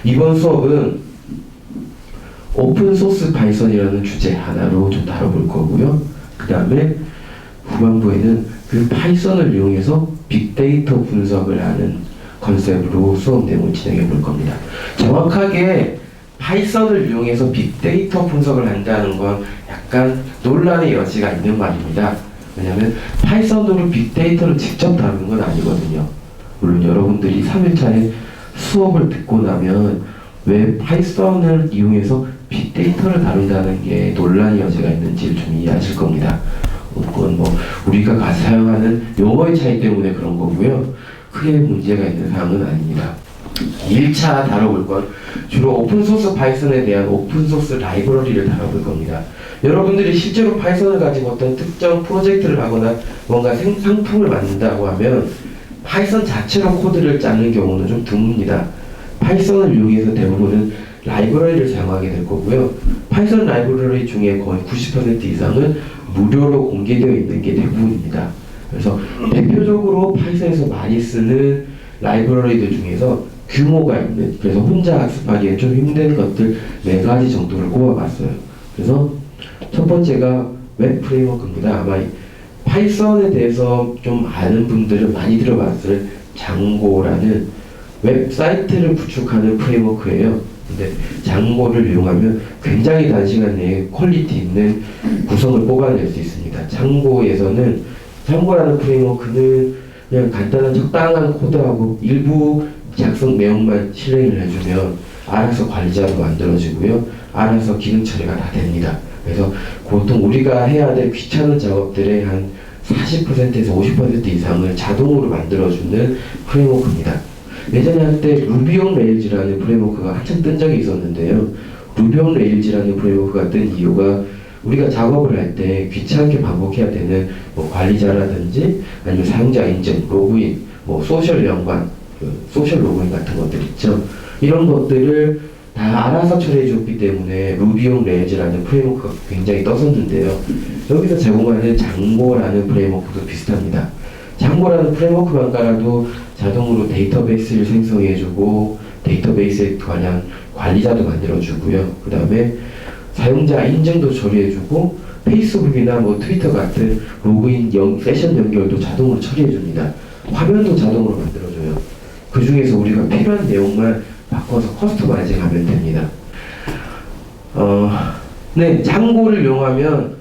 이번 수업은 오픈소스 파이썬이라는 주제 하나로 좀 다뤄볼 거고요. 그 다음에 후반부에는 그 파이썬을 이용해서 빅데이터 분석을 하는 컨셉으로 수업 내용을 진행해 볼 겁니다. 정확하게 파이썬을 이용해서 빅데이터 분석을 한다는 건 약간 논란의 여지가 있는 말입니다. 왜냐하면 파이썬으로 빅데이터를 직접 다루는 건 아니거든요. 물론 여러분들이 3일차에 수업을 듣고 나면 왜 파이썬을 이용해서 빅데이터를 다룬다는 게 논란의 여지가 있는지를 좀 이해하실 겁니다. 그건 뭐 우리가 사용하는 용어의 차이 때문에 그런 거고요. 크게 문제가 있는 사항은 아닙니다. 1차 다뤄볼 건 주로 오픈소스 파이썬에 대한 오픈소스 라이브러리를 다뤄볼 겁니다. 여러분들이 실제로 파이썬을 가지고 어떤 특정 프로젝트를 하거나 뭔가 상품을 만든다고 하면 파이썬 자체로 코드를 짜는 경우는 좀 드뭅니다. 파이썬을 이용해서 대부분은 라이브러리를 사용하게 될 거고요. 파이썬 라이브러리 중에 거의 90% 이상은 무료로 공개되어 있는 게 대부분입니다. 그래서 대표적으로 파이썬에서 많이 쓰는 라이브러리들 중에서 규모가 있는, 그래서 혼자 학습하기에 좀 힘든 것들 4가지 정도를 꼽아봤어요. 그래서 첫 번째가 웹 프레임워크입니다. 아마 파이썬에 대해서 좀 아는 분들은 많이 들어봤을 장고라는 웹사이트를 구축하는 프레임워크예요. 근데 장고를 이용하면 굉장히 단시간 내에 퀄리티 있는 구성을 뽑아낼 수 있습니다. 장고라는 프레임워크는 그냥 간단한 적당한 코드하고 일부 작성 내용만 실행을 해주면 알아서 관리자로 만들어지고요. 알아서 기능 처리가 다 됩니다. 그래서 보통 우리가 해야 될 귀찮은 작업들의 한 40%에서 50% 이상을 자동으로 만들어주는 프레임워크입니다. 예전에 한때 루비 온 레일즈라는 프레임워크가 한참 뜬 적이 있었는데요. 루비 온 레일즈라는 프레임워크가 뜬 이유가 우리가 작업을 할 때 귀찮게 반복해야 되는 뭐 관리자라든지 아니면 사용자 인증, 로그인, 뭐 소셜 연관, 소셜 로그인 같은 것들 있죠. 이런 것들을 다 알아서 처리해 줬기 때문에 루비 온 레일즈라는 프레임워크가 굉장히 떴었는데요. 여기서 제공하는 장고라는 프레임워크도 비슷합니다. 장고라는 프레임워크만 깔아도 자동으로 데이터베이스를 생성해주고 데이터베이스에 관한 관리자도 만들어주고요. 그 다음에 사용자 인증도 처리해주고 페이스북이나 뭐 트위터 같은 로그인 세션 연결도 자동으로 처리해줍니다. 화면도 자동으로 만들어줘요. 그 중에서 우리가 필요한 내용만 바꿔서 커스터마이징 하면 됩니다. 네, 장고를 이용하면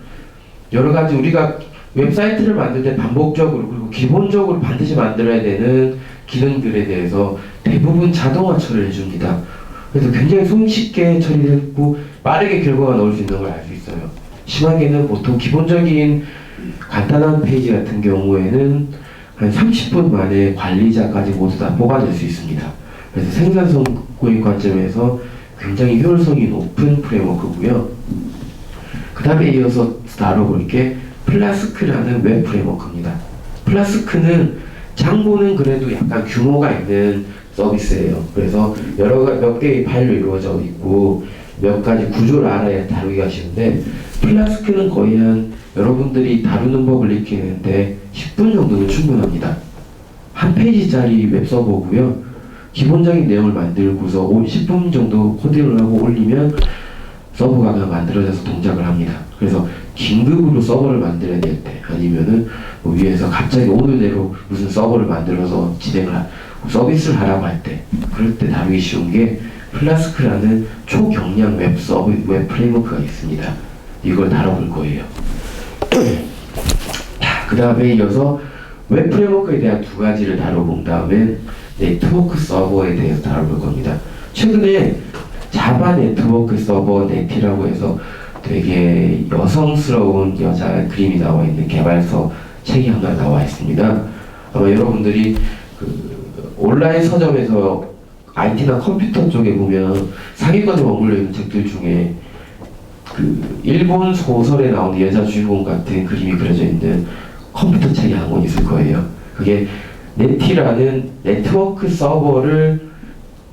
여러 가지 우리가 웹사이트를 만들 때 반복적으로 그리고 기본적으로 반드시 만들어야 되는 기능들에 대해서 대부분 자동화 처리를 해줍니다. 그래서 굉장히 손쉽게 처리되고 빠르게 결과가 나올 수 있는 걸 알 수 있어요. 심하게는 보통 기본적인 간단한 페이지 같은 경우에는 한 30분 만에 관리자까지 모두 다 뽑아낼 수 있습니다. 그래서 생산성의 관점에서 굉장히 효율성이 높은 프레임워크고요. 그 다음에 이어서 다뤄볼 게 플라스크라는 웹 프레임워크입니다. 플라스크는 장고는 그래도 약간 규모가 있는 서비스예요. 그래서 몇 개의 파일로 이루어져 있고 몇 가지 구조를 알아야 다루기가 쉬운데 플라스크는 거의 한 여러분들이 다루는 법을 익히는데 10분 정도는 충분합니다. 한 페이지짜리 웹서버고요. 기본적인 내용을 만들고서 10분 정도 코딩을 하고 올리면 서버가 그냥 만들어져서 동작을 합니다. 그래서 긴급으로 서버를 만들어야 될 때 아니면은 뭐 위에서 갑자기 오늘 내로 무슨 서버를 만들어서 서비스를 하라고 할 때 그럴 때 다루기 쉬운 게 플라스크라는 초경량 웹 프레임워크가 있습니다. 이걸 다뤄볼 거예요. 그 다음에 이어서 웹 프레임워크에 대한 2가지를 다뤄본 다음에 네트워크 서버에 대해서 다뤄볼 겁니다. 최근에 자바 네트워크 서버 네티라고 해서 되게 여성스러운 여자 그림이 나와 있는 개발서 책이 하나 나와 있습니다. 아마 여러분들이 온라인 서점에서 IT나 컴퓨터 쪽에 보면 상위권에 머물러 있는 책들 중에 일본 소설에 나오는 여자 주인공 같은 그림이 그려져 있는 컴퓨터 책이 한 권 있을 거예요. 그게 네티라는 네트워크 서버를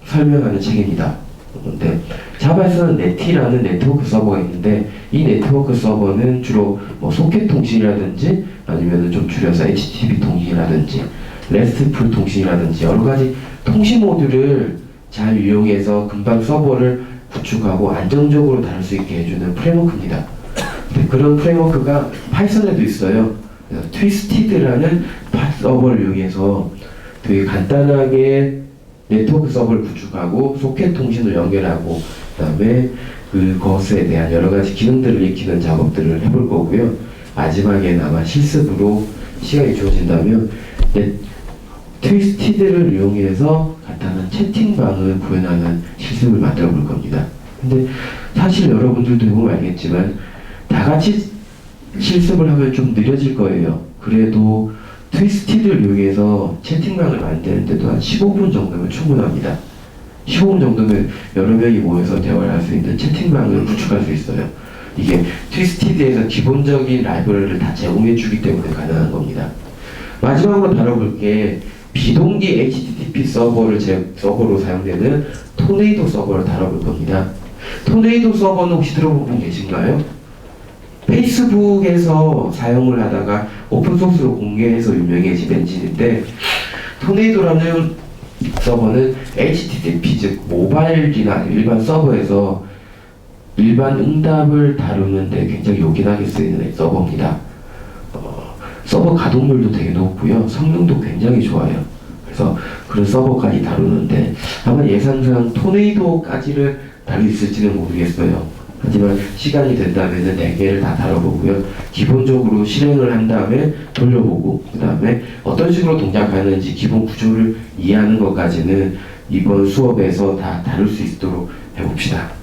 설명하는 책입니다. 근데 자바에서는 네티라는 네트워크 서버가 있는데 이 네트워크 서버는 주로 뭐 소켓 통신이라든지 아니면 좀 줄여서 HTTP 통신이라든지 레스트풀 통신이라든지 여러 가지 통신 모듈을 잘 이용해서 금방 서버를 구축하고 안정적으로 다룰 수 있게 해주는 프레임워크입니다. 근데 그런 프레임워크가 파이썬에도 있어요. 그래서 트위스티드라는 서버를 이용해서 되게 간단하게 네트워크 서버를 구축하고 소켓 통신을 연결하고 그다음에 그것에 대한 여러 가지 기능들을 익히는 작업들을 해볼 거고요. 마지막에는 아마 실습으로 시간이 주어진다면 트위스티드를 이용해서 간단한 채팅방을 구현하는 실습을 만들어 볼 겁니다. 근데 사실 여러분들도 해보면 알겠지만 다 같이 실습을 하면 좀 느려질 거예요. 그래도 트위스티드를 이용해서 채팅방을 만드는데도 한 15분 정도면 충분합니다. 15분 정도면 여러 명이 모여서 대화를 할 수 있는 채팅방을 구축할 수 있어요. 이게 트위스티드에서 기본적인 라이브러리를 다 제공해 주기 때문에 가능한 겁니다. 마지막으로 다뤄볼 게 비동기 HTTP 서버로 사용되는 토네이도 서버를 다뤄볼 겁니다. 토네이도 서버는 혹시 들어본 분 계신가요? 페이스북에서 사용을 하다가 오픈소스로 공개해서 유명해진 엔진인데, 토네이도라는 서버는 HTTP, 즉 모바일이나 일반 서버에서 일반 응답을 다루는데 굉장히 요긴하게 쓰이는 서버입니다. 서버 가동률도 되게 높고요. 성능도 굉장히 좋아요. 그래서 그런 서버까지 다루는데 아마 예상상 토네이도까지를 다룰 수 있을지는 모르겠어요. 하지만 시간이 된다면 4개를 다 다뤄보고요. 기본적으로 실행을 한 다음에 돌려보고 그 다음에 어떤 식으로 동작하는지 기본 구조를 이해하는 것까지는 이번 수업에서 다 다룰 수 있도록 해봅시다.